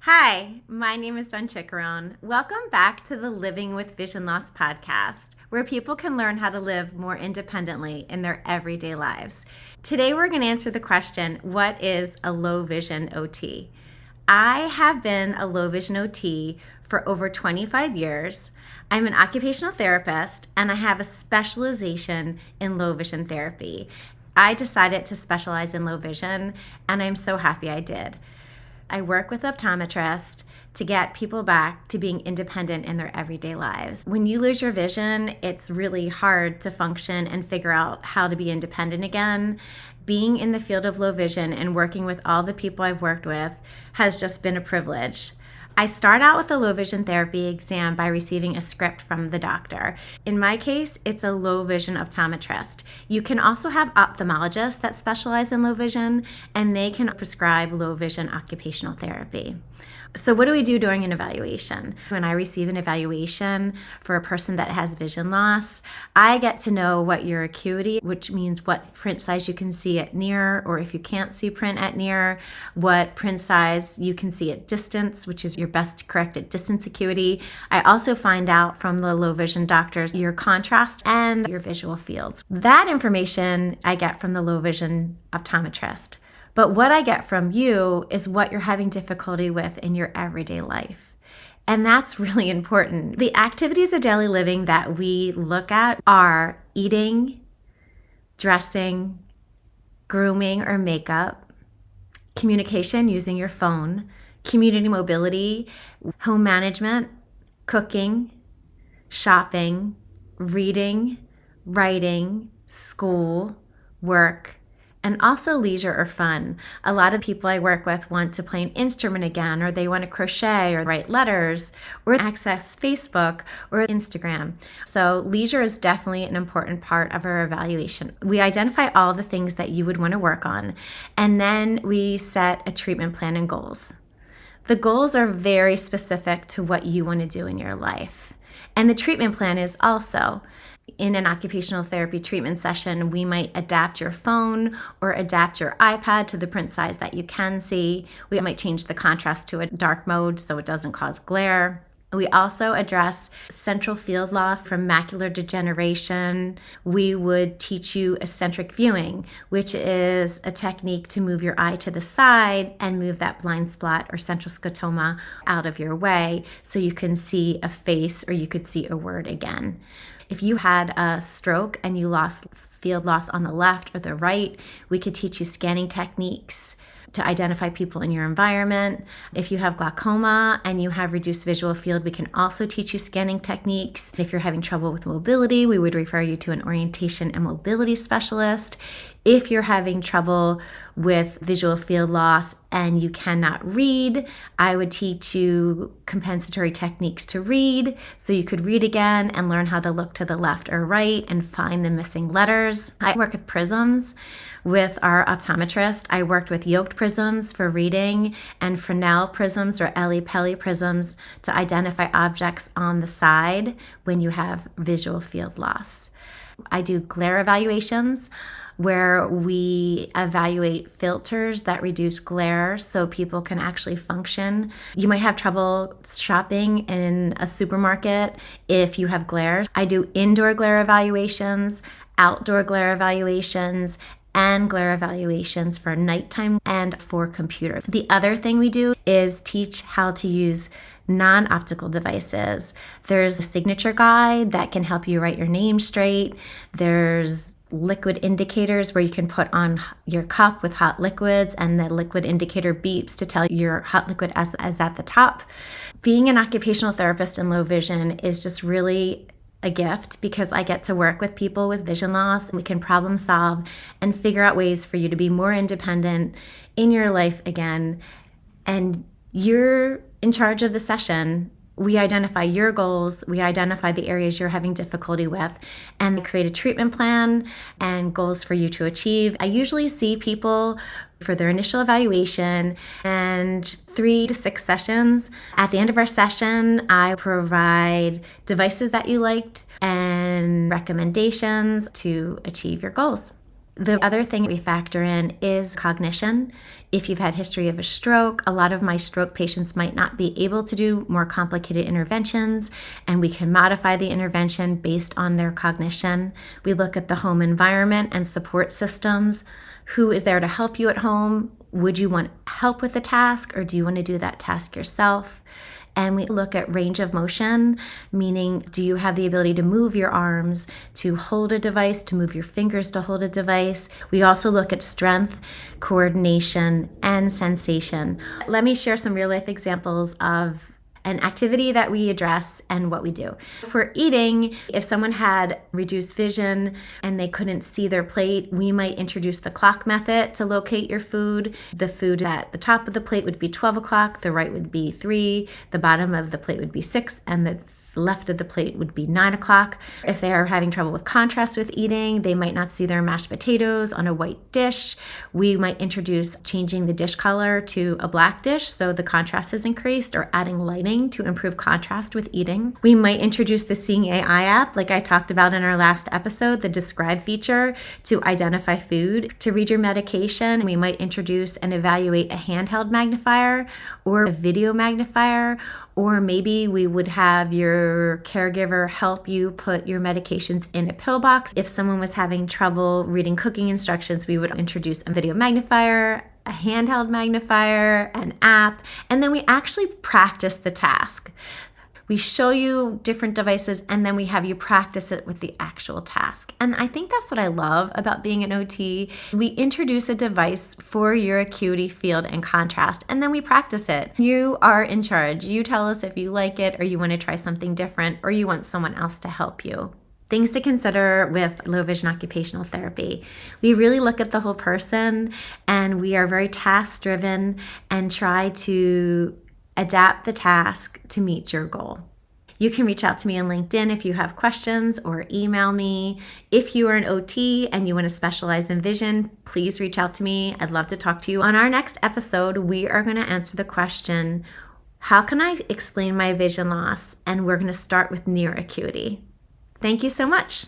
Hi, my name is Dawn Chickarone. Welcome back to the Living with Vision Loss podcast, where people can learn how to live more independently in their everyday lives. Today, we're going to answer the question, what is a low vision OT? I have been a low vision OT for over 25 years. I'm an occupational therapist, and I have a specialization in low vision therapy. I decided to specialize in low vision, and I'm so happy I did. I work with optometrists to get people back to being independent in their everyday lives. When you lose your vision, it's really hard to function and figure out how to be independent again. Being in the field of low vision and working with all the people I've worked with has just been a privilege. I start out with a low vision therapy exam by receiving a script from the doctor. In my case, it's a low vision optometrist. You can also have ophthalmologists that specialize in low vision, and they can prescribe low vision occupational therapy. So what do we do during an evaluation? When I receive an evaluation for a person that has vision loss, I get to know what your acuity, which means what print size you can see at near, or if you can't see print at near, what print size you can see at distance, which is your best corrected distance acuity. I also find out from the low vision doctors your contrast and your visual fields. That information I get from the low vision optometrist. But what I get from you is what you're having difficulty with in your everyday life. And that's really important. The activities of daily living that we look at are eating, dressing, grooming or makeup, communication using your phone, community mobility, home management, cooking, shopping, reading, writing, school, work, and also leisure or fun. A lot of people I work with want to play an instrument again, or they want to crochet or write letters or access Facebook or Instagram. So leisure is definitely an important part of our evaluation. We identify all the things that you would want to work on, and then we set a treatment plan and goals. The goals are very specific to what you want to do in your life. And the treatment plan is also. In an occupational therapy treatment session, we might adapt your phone or adapt your iPad to the print size that you can see. We might change the contrast to a dark mode so it doesn't cause glare. We also address central field loss from macular degeneration. We would teach you eccentric viewing, which is a technique to move your eye to the side and move that blind spot or central scotoma out of your way so you can see a face or you could see a word again. If you had a stroke and you lost field loss on the left or the right, we could teach you scanning techniques to identify people in your environment. If you have glaucoma and you have reduced visual field, we can also teach you scanning techniques. If you're having trouble with mobility, we would refer you to an orientation and mobility specialist. If you're having trouble with visual field loss and you cannot read, I would teach you compensatory techniques to read so you could read again and learn how to look to the left or right and find the missing letters. I work with prisms with our optometrist. I worked with yoked prisms for reading and Fresnel prisms or Eli Peli prisms to identify objects on the side when you have visual field loss. I do glare evaluations where we evaluate filters that reduce glare so people can actually function. You might have trouble shopping in a supermarket if you have glare. I do indoor glare evaluations, outdoor glare evaluations, and glare evaluations for nighttime and for computers. The other thing we do is teach how to use non-optical devices. There's a signature guide that can help you write your name straight. There's liquid indicators where you can put on your cup with hot liquids and the liquid indicator beeps to tell your hot liquid is at the top. Being an occupational therapist in low vision is just really a gift because I get to work with people with vision loss. We can problem solve and figure out ways for you to be more independent in your life again. And you're in charge of the session. We identify your goals, we identify the areas you're having difficulty with, and create a treatment plan and goals for you to achieve. I usually see people for their initial evaluation and 3 to 6 sessions. At the end of our session, I provide devices that you liked and recommendations to achieve your goals. The other thing we factor in is cognition. If you've had history of a stroke, a lot of my stroke patients might not be able to do more complicated interventions, and we can modify the intervention based on their cognition. We look at the home environment and support systems. Who is there to help you at home? Would you want help with the task, or do you want to do that task yourself? And we look at range of motion, meaning do you have the ability to move your arms, to hold a device, to move your fingers to hold a device? We also look at strength, coordination, and sensation. Let me share some real life examples of an activity that we address and what we do. For eating, if someone had reduced vision and they couldn't see their plate, we might introduce the clock method to locate your food. The food at the top of the plate would be 12 o'clock, the right would be 3, the bottom of the plate would be 6, and the left of the plate would be 9 o'clock. If they are having trouble with contrast with eating, they might not see their mashed potatoes on a white dish. We might introduce changing the dish color to a black dish so the contrast is increased, or adding lighting to improve contrast with eating. We might introduce the Seeing AI app, like I talked about in our last episode, the describe feature to identify food. To read your medication, we might introduce and evaluate a handheld magnifier or a video magnifier, or maybe we would have your caregiver help you put your medications in a pill box. If someone was having trouble reading cooking instructions, we would introduce a video magnifier, a handheld magnifier, an app, and then we actually practice the task. We show you different devices, and then we have you practice it with the actual task. And I think that's what I love about being an OT. We introduce a device for your acuity, field, and contrast, and then we practice it. You are in charge. You tell us if you like it, or you want to try something different, or you want someone else to help you. Things to consider with low vision occupational therapy. We really look at the whole person, and we are very task-driven and try to adapt the task to meet your goal. You can reach out to me on LinkedIn if you have questions, or email me. If you are an OT and you want to specialize in vision, please reach out to me. I'd love to talk to you. On our next episode, we are going to answer the question, how can I explain my vision loss? And we're going to start with near acuity. Thank you so much.